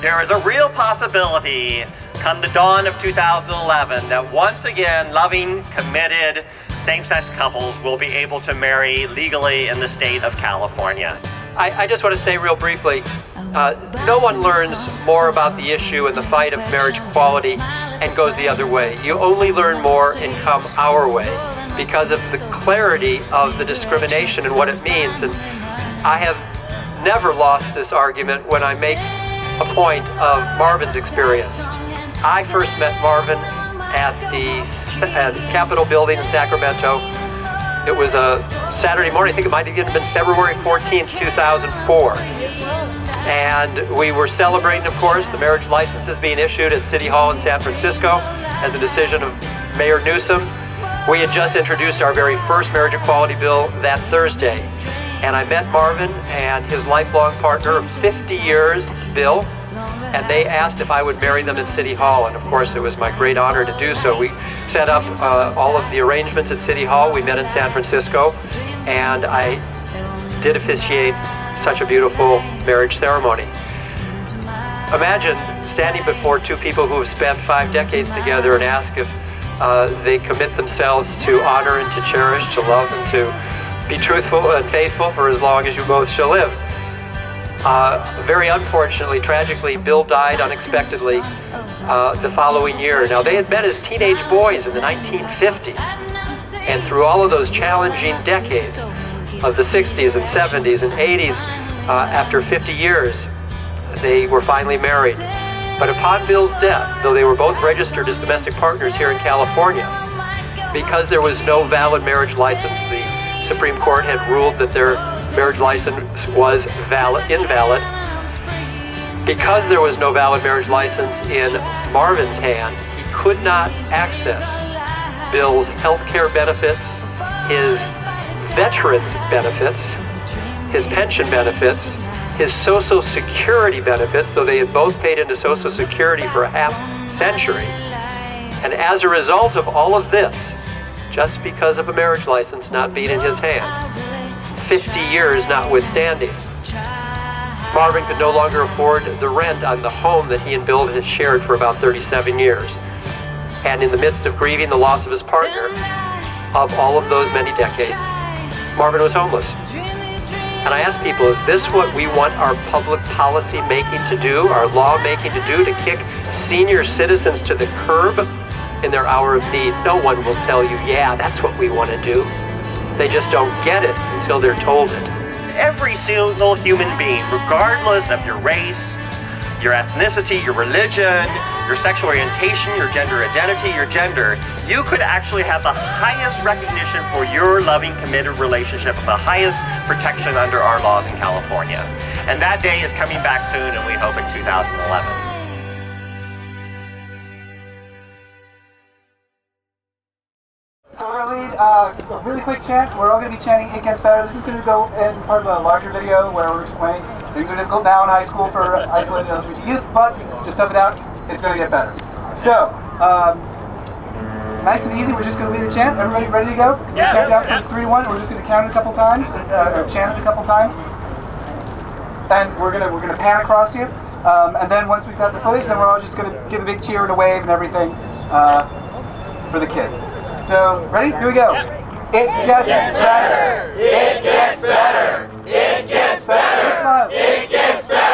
There is a real possibility, come the dawn of 2011, that once again loving, committed, same-sex couples will be able to marry legally in the state of California. I just want to say real briefly, no one learns more about the issue and the fight of marriage equality and goes the other way. You only learn more and come our way because of the clarity of the discrimination and what it means. And I have never lost this argument when I make a point of Marvin's experience. I first met Marvin at the Capitol building in Sacramento. It was a Saturday morning. I think it might have even been February 14th, 2004. And we were celebrating, of course, the marriage licenses being issued at City Hall in San Francisco as a decision of Mayor Newsom. We had just introduced our very first marriage equality bill that Thursday. And I met Marvin and his lifelong partner of 50 years, Bill, and they asked if I would marry them at City Hall, and of course it was my great honor to do so. We set up all of the arrangements at City Hall. We met in San Francisco, and I did officiate such a beautiful marriage ceremony. Imagine standing before two people who have spent 5 decades together and ask if they commit themselves to honor and to cherish, to love and to be truthful and faithful for as long as you both shall live. Very unfortunately, tragically, Bill died unexpectedly the following year. Now, they had met as teenage boys in the 1950s, and through all of those challenging decades of the 60s and 70s and 80s, after 50 years, they were finally married. But upon Bill's death, though they were both registered as domestic partners here in California, because there was no valid marriage license, the Supreme Court had ruled that their marriage license was invalid. Because there was no valid marriage license in Marvin's hand, he could not access Bill's health care benefits, his veterans benefits, his pension benefits, his Social Security benefits, though they had both paid into Social Security for a half-century. And as a result of all of this, just because of a marriage license not being in his hand, 50 years notwithstanding, Marvin could no longer afford the rent on the home that he and Bill had shared for about 37 years. And in the midst of grieving the loss of his partner of all of those many decades, Marvin was homeless. And I ask people, is this what we want our public policy making to do, our law making to do, to kick senior citizens to the curb in their hour of need? No one will tell you, yeah, that's what we want to do. They just don't get it until they're told it. Every single human being, regardless of your race, your ethnicity, your religion, your sexual orientation, your gender identity, your gender, you could actually have the highest recognition for your loving, committed relationship, the highest protection under our laws in California. And that day is coming back soon, and we hope in 2011. So we're going to lead a really quick chant. We're all going to be chanting "It Gets Better." This is going to go in part of a larger video where we're explaining things are difficult now in high school for isolated LGBT youth, but just tough it out. It's going to get better. So, nice and easy. We're just going to lead the chant. Everybody ready to go? Yeah. Count down from 3 to 1. We're just going to count it a couple times, or chant it a couple times, and we're going to pan across you. And then once we've got the footage, then we're all just going to give a big cheer and a wave and everything for the kids. So, ready? Here we go. It gets better. It gets better. It gets better. It gets better. It gets better.